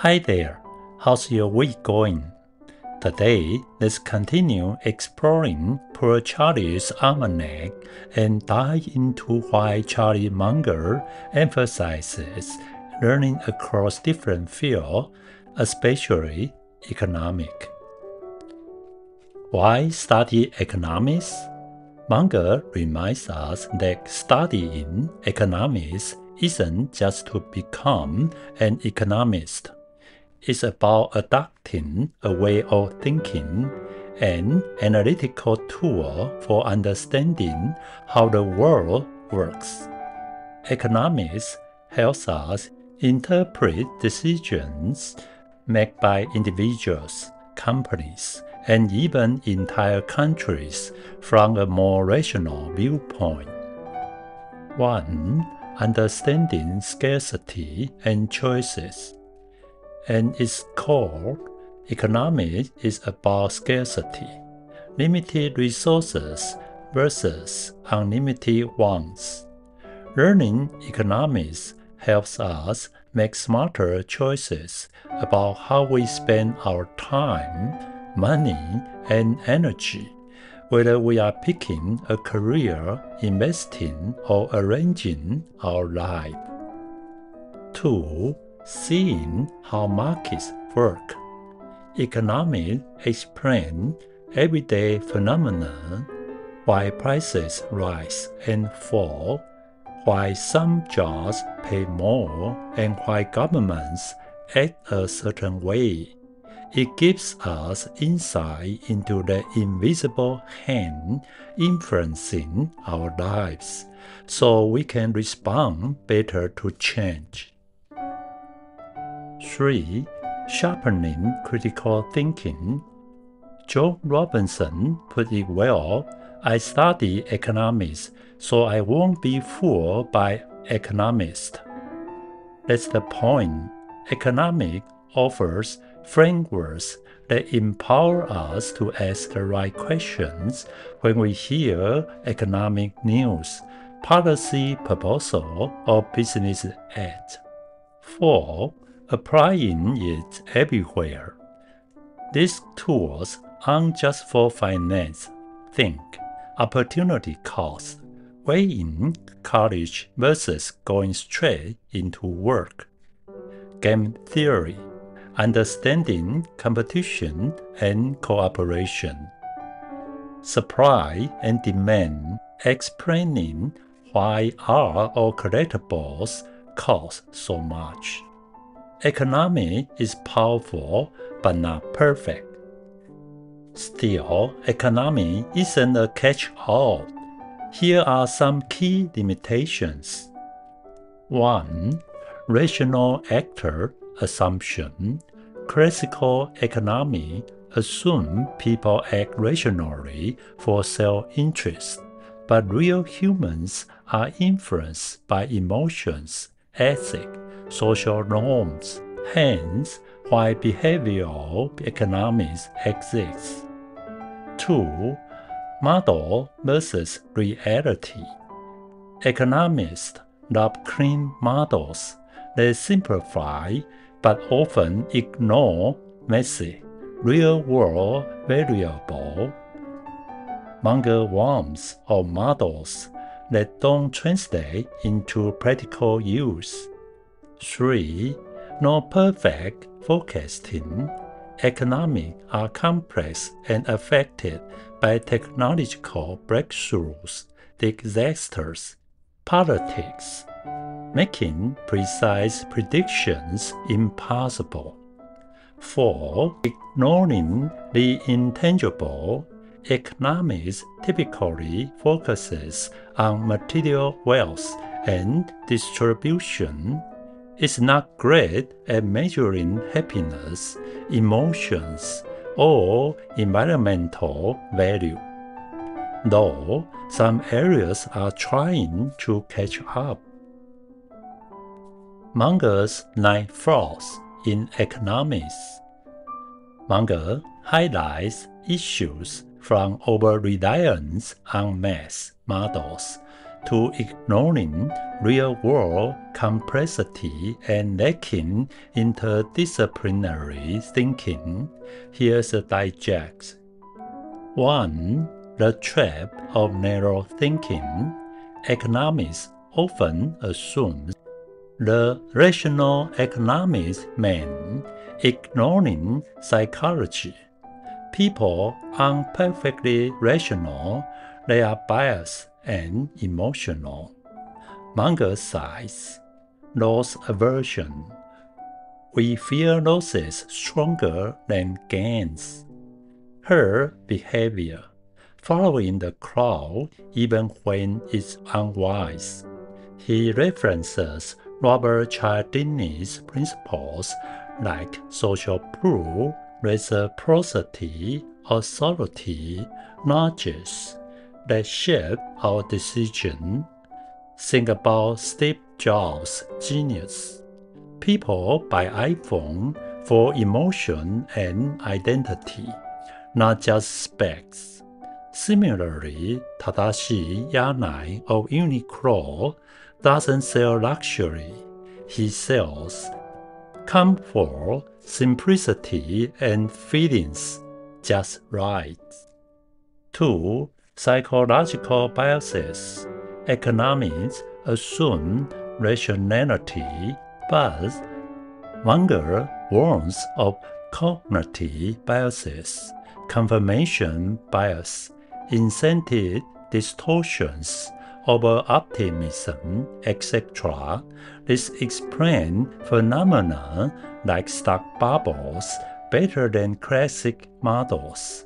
Hi there, how's your week going? Today, let's continue exploring Poor Charlie's Almanack and dive into why Charlie Munger emphasizes learning across different fields, especially economic. Why study economics? Munger reminds us that studying economics isn't just to become an economist. It's about adopting a way of thinking, an analytical tool for understanding how the world works. Economics helps us interpret decisions made by individuals, companies, and even entire countries from a more rational viewpoint. 1. Understanding scarcity and choices. And its core, economics is about scarcity, limited resources versus unlimited wants. Learning economics helps us make smarter choices about how we spend our time, money, and energy, whether we are picking a career, investing, or arranging our life. 2. Seeing how markets work. Economics explains everyday phenomena, why prices rise and fall, why some jobs pay more, and why governments act a certain way. It gives us insight into the invisible hand influencing our lives, so we can respond better to change. 3. Sharpening critical thinking. Joe Robinson put it well, I study economics, so I won't be fooled by economists. That's the point. Economics offers frameworks that empower us to ask the right questions when we hear economic news, policy proposal, or business ad. 4. Applying it everywhere. These tools aren't just for finance. Think opportunity cost, weighing college versus going straight into work. Game theory, understanding competition and cooperation. Supply and demand, explaining why art or collectibles cost so much. Economics is powerful but not perfect. Still, economics isn't a catch-all. Here are some key limitations. 1. Rational actor assumption. Classical economy assumes people act rationally for self-interest, but real humans are influenced by emotions, ethics, social norms, hence why behavioral economics exists. 2. Model versus reality. Economists love clean models. They simplify but often ignore messy, real-world variables. Munger warns of models that don't translate into practical use. 3. No perfect forecasting. Economics are complex and affected by technological breakthroughs, disasters, politics, making precise predictions impossible. 4. Ignoring the intangible. Economics typically focuses on material wealth and distribution. It's not great at measuring happiness, emotions, or environmental value, though some areas are trying to catch up. Munger's 9 flaws in economics. Munger highlights issues from over-reliance on math models, to ignoring real-world complexity and lacking interdisciplinary thinking. Here's a digest. 1. The trap of narrow thinking. Economists often assume the rational economist means ignoring psychology. People aren't perfectly rational, they are biased and emotional. Munger says, loss aversion. We fear losses stronger than gains. Her behavior, following the crowd even when it's unwise. He references Robert Cialdini's principles like social proof, reciprocity, authority, nudges that shape our decision. Think about Steve Jobs' genius. People buy iPhone for emotion and identity, not just specs. Similarly, Tadashi Yanai of Uniqlo doesn't sell luxury. He sells comfort, simplicity, and feelings just right. 2. Psychological biases. Economists assume rationality, but Munger warns of cognitive biases, confirmation bias, incentive distortions, over-optimism, etc. This explains phenomena like stock bubbles better than classic models.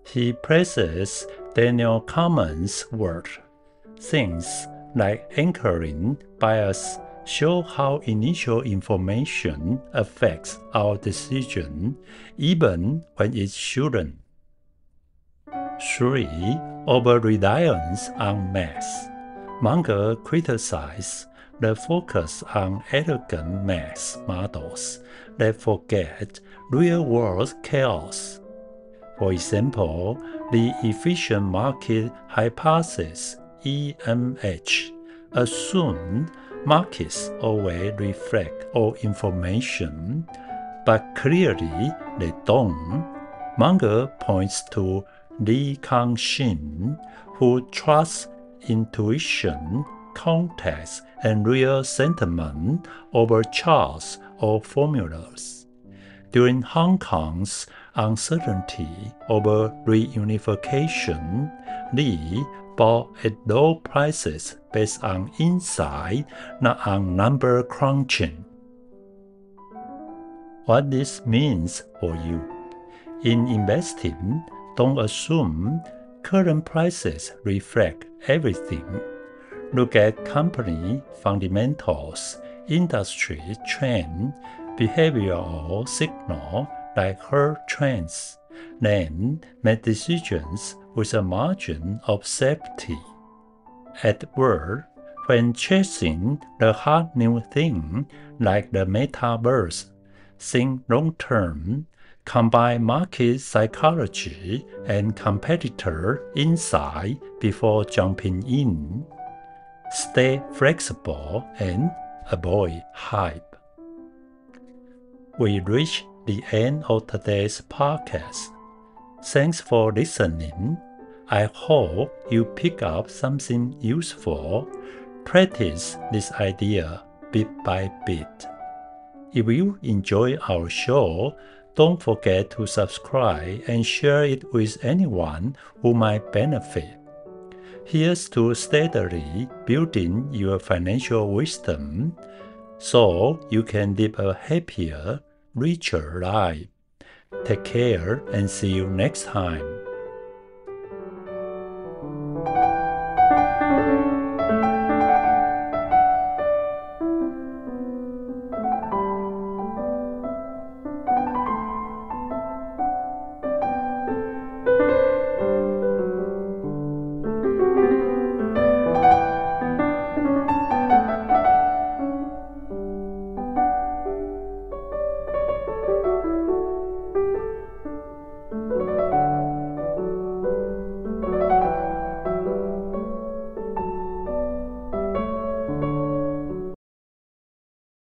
He praises Daniel Kahneman's work. Things like anchoring bias show how initial information affects our decision, even when it shouldn't. 3. Over-reliance on math. Munger criticized the focus on elegant math models that forget real-world chaos. For example, the efficient market hypothesis (EMH) assumed markets always reflect all information, but clearly they don't. Munger points to Li Kangxin, who trusts intuition, context, and real sentiment over charts or formulas. During Hong Kong's uncertainty over reunification, Li bought at low prices based on insight, not on number crunching. What this means for you. In investing, don't assume current prices reflect everything. Look at company fundamentals, industry trend, behavioral signal like herd trends. Then make decisions with a margin of safety. At work, when chasing the hot new thing like the metaverse, think long-term, combine market psychology and competitor insight before jumping in. Stay flexible and avoid hype. We reach the end of today's podcast. Thanks for listening. I hope you pick up something useful. Practice this idea bit by bit. If you enjoy our show, don't forget to subscribe and share it with anyone who might benefit. Here's to steadily building your financial wisdom so you can live a happier, richer life. Take care and see you next time.